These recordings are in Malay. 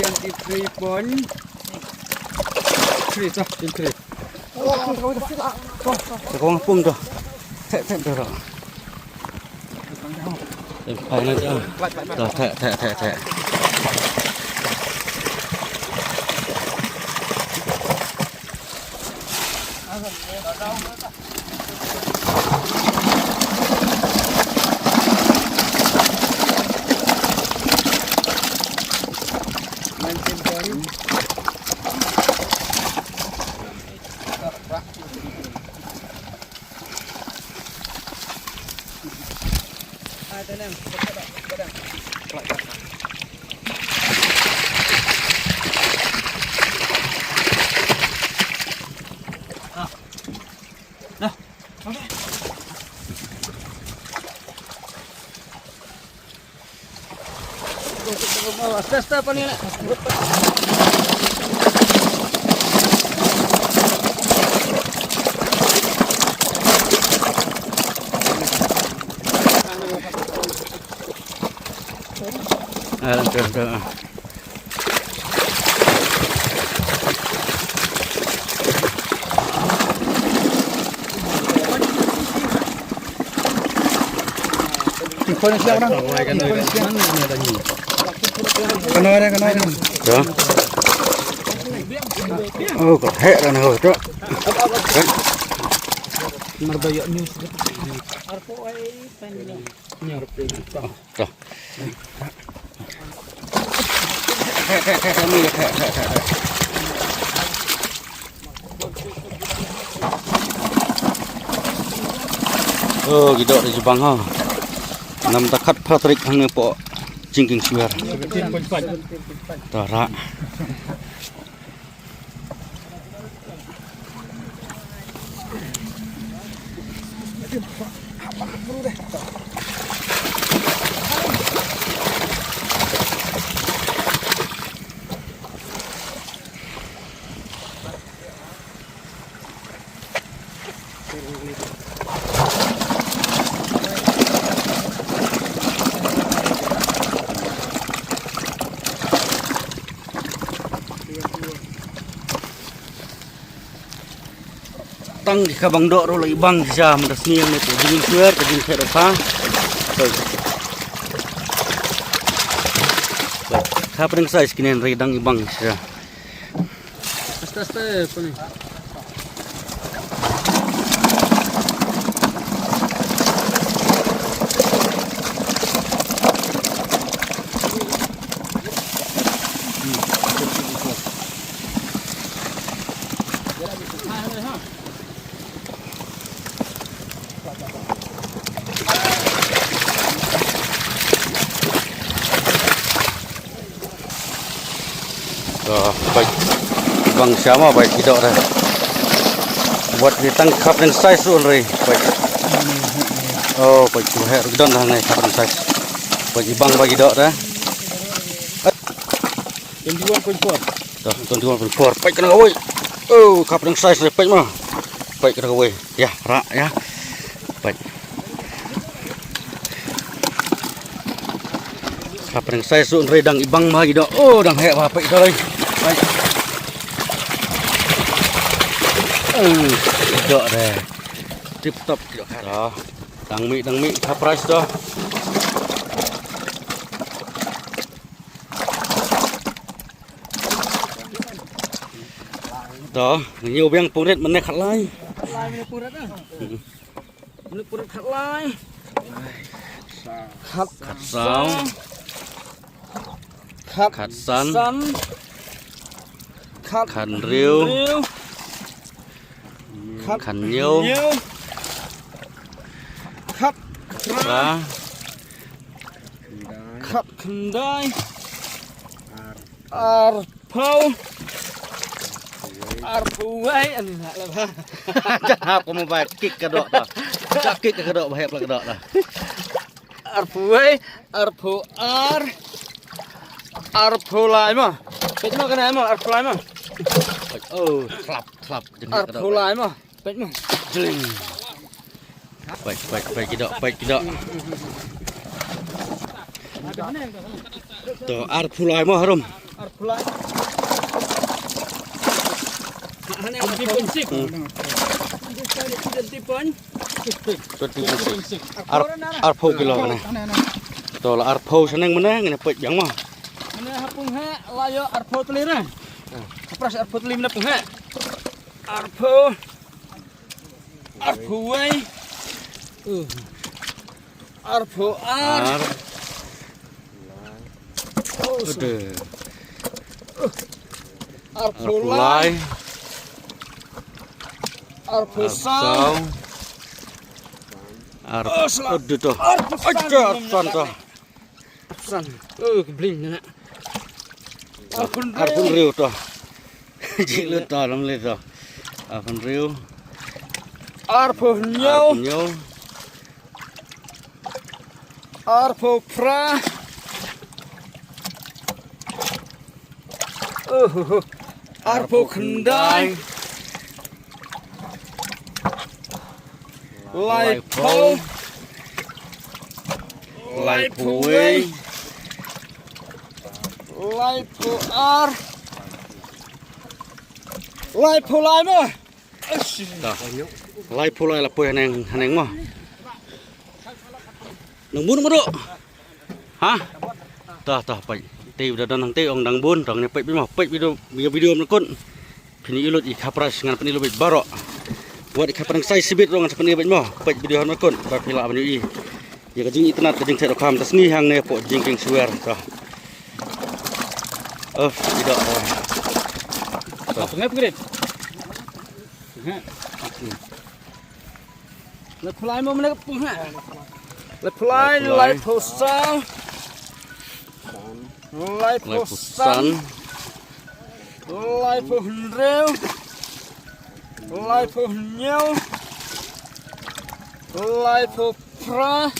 23 pun. Kris ah, kris. Kau pum tu. Thek tu. Phải nó chưa? Rồi thẹ. Tes apa ni nak? Dah. Kau nak siapa orang? Kena ada. Đó. Có hệ là hồi đó. Marbaya news. Rồi. Gitu di Jepang ha. Nam takat Patrick hang po jingking suar. Tara. Tang di kabang dok ro lagi bang jam dah sniang ni tu jing suar ke jing khat apa. Kha pedang size kinen ri dang ibang ja. Aste apa ni? Baik bang siapa baik tidak dah buat ditangkap dan size already baik baik tu hai rudon dah nai kap dan size bagi bang bagi tidak dah 21.4 dah 21.4 baik kena oi kap dan size baik mah baik kena oi ya rak ya baik kap dan size already dang ibang bagi tidak dang hai apa baik dah baik tidak deh tip top tidak dah dang mi kap price dah dah nhiều biang puret mana khat lai Lai purat ah. Ini purat khat lai. khat sao khat san khat riêu khăn nhiêu khắp ra khắp khăn đai arpau ấy anh lại là ba chắc học có một vài kích cái độ đó chắc kích cái độ hẹp là cái độ đó arpau ấy arpau lại mà cái này mà arpau lại mà klap arpau lại mà Baik mah. Jling. Baik kita. Tuh, ar pulai mah harum. pulai. Hanya tipon sik. Tipon. Arpo kilo kan. Tol arpo seneng mana ngene pek yang mah. Mana hapung ha layo arpo telira. Kapras arpo telim na pung ha. Arpo wei. Arpo ar. Udah. Arpo lai. Arpo sau. Aduh tuh. Aja arpsan tuh. Arpsan. Kebling nak. Arpun riu tuh. Jilut tuh lam le tuh. Arpun riu. Arpo nyau. Nyau. Arpo pra. Arpo kendai. Laipo. Laipo wei. Laipo ar. Laipo lai mah. Lai pulai lah poy haneng mah. Nang bun madu. Hah? Tah pai. Tei udah danang tei ong dang bun, dang ne pai mah pai video nakon. Pini ilut ikapras ngan peni lubit barok. Buat ikapan sai sibit rong sepeni bai mah pai video nakon ba pila amani i. Ya kajing itnat kajing sai dokam tas ni hang ne po jingking suwer tah. Tidak. Apa ngap Lepulai mau mana pun ha. Lepulai lai posal. Lai posan. Lai pohnreu. Lai pohnyau. Lai popra.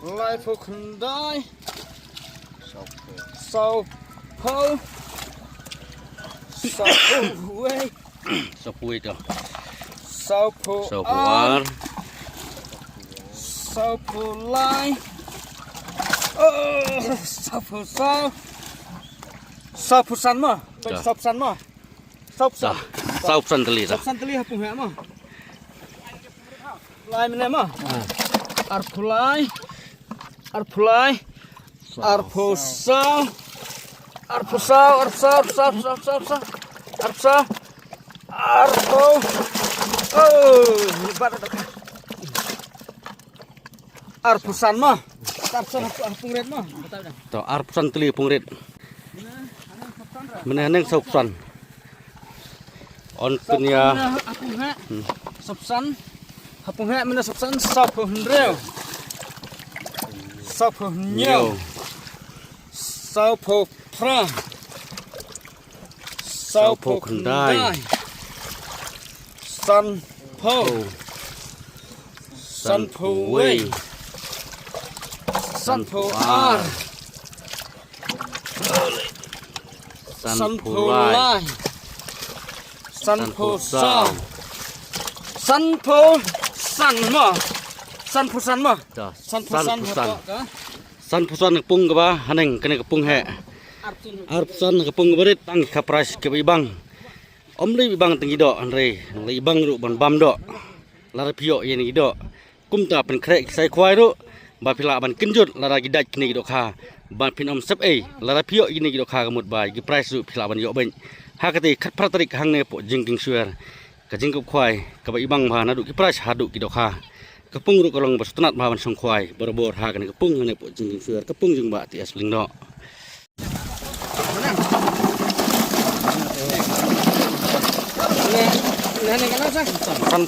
Lai pokendai. Sau po. Sau wei. Sapui tuh. Saupo Saupuar. Saupo lai. Saupo sau. Saupo san mah. Saupo san mah. Saupo. Saupan teli dah. Saupo teli hapung ha mah. Lai mana mah? Arpulai. Arpulai. Arposau. Arposau. Arpo. Arpusan mah. Arpusan pungret mah. Tuh arpusan teli pungret. Meneneng saupan. On punya. Subsan. Hapung ha mana subsan sapu hendreu. Sapu nyau. Sapu pra. Sapu kendai. San po wei. San po ar. San po lai. San po sao. San po san mah. San po san mah. San po san. San pusan kepung ke ba haneng kena kepung he. Arpsan kepung berit tang kapras ke ibang. Om li ibang tinggi dok Andre, li ibang ru ban bam dok. Lara pio ye ni dok. Kum ta pen krek sai kwai ru. Ba pila ban kenjut lara gidat kini dok kha. Ban pin om sep lara pio ini dok kha gamut bai gi price ru pila ban yo ben. Ha kati khat pratrik hang ne po jingking suer. Ka jingkup kwai ka ba ibang ba na du gi price ha du ki dok kha. Kepung ru kolong basunat ba ban song kwai bor ha kan kepung ne po jingking suer kepung jing ba ti asling dok.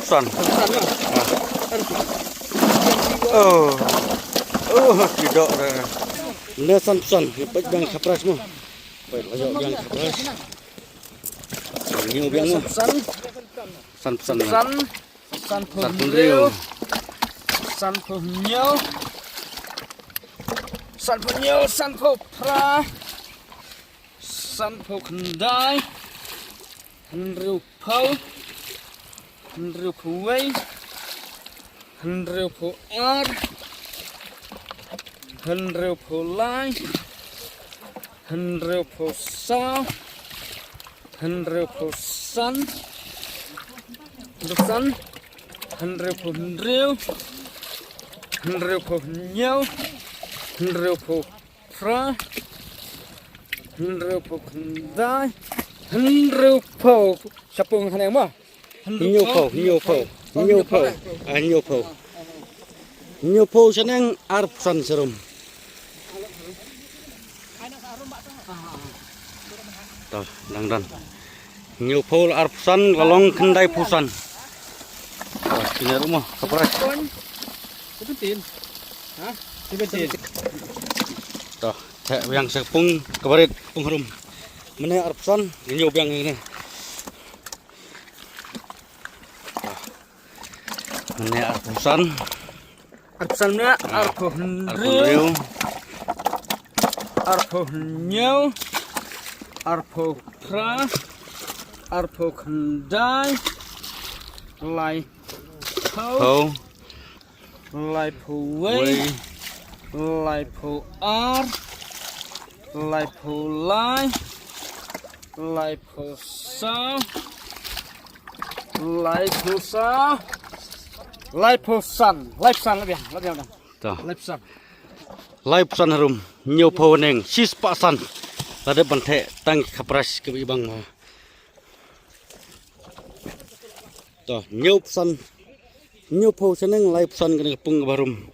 San. Tidak. Ini san. Baik bang kapras mu. Baik layak bang kapras. Ini biang mu. San. San pondreu. San pohnyau. San popra. San pokendai. Hendreu pau. Hendreu puwei. Hendreu pu ar. Hendreu pu lai. Henry Pusa, Henry Pusan, Pusan, Henry Punriu, Henry Punyau, Henry Pupra, Henry Pukendai, Henry Pu. Siapa yang hendak mah? Nyopo seneng arpsan serum. Tuh, dan. Nyopo arpsan lalong kendai pusan. Wah, ini rumah kapras. Sebentin. Hah? Sebentin. Tuh, saya yang sepung kebarit pengharum. Mana arpsan? Nyopo yang ini. Ini arpusan. Arpusannya arpuhriu, arpuhnyau, arpuhra, arpuhendai, lai pau, lai puwei, lai puar, lai pulai, lai pusau, lai pusau. Laipusan lebih dah. Tuh. Laipusan. Laipusan harum nyopo neng sis pasan. Lada bante tang kapras ke ibang ma. Tuh nyopusan nyopo seneng laipusan kena kepung barum.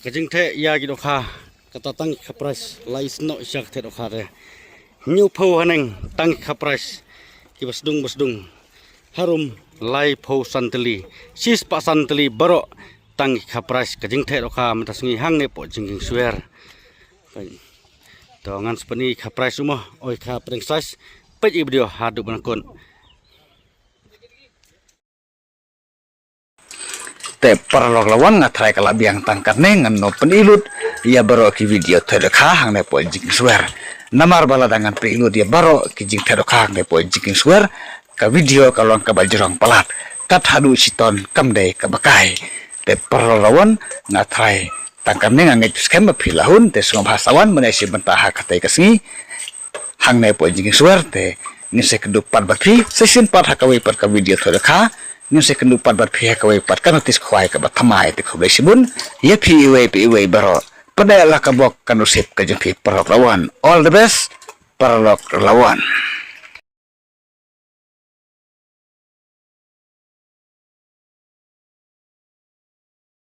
Kajing te ya gitu kha kata tang kapras lais no syak te dokha de. Nyopo haneng tang kapras ki basdung harum lai pho santeli sis pa santeli baro tang khapras kajing the roka matasngi hang ne po jingking suer to ngan spani khapras umah oi kha prengsas pe video hadu banakon te paralog lawan ngatrai kala biang tangkat ne ngan no penilut ia baro ki video the kha hang ne po jingking suer namar bala dangan penilut dia baro ki jing the kha hang ne po jingking suer ka video kalong ka bajrong palat kat hadu siton kamdai ka bakai te perlawan ngatrai tangkam ne ngai skema philahun te song bhasawan menai si bentah katai kasngi hang ne po jing suar te ni se kedu pat batri sesin pat hakawai pat ka video thora kha ni se kedu pat bat phi hakawai pat ka notis khwai ka bathamai te khobai sibun ye phi iwe baro pada la ka bok kanusip ka jeng phi perlawan all the best perlawan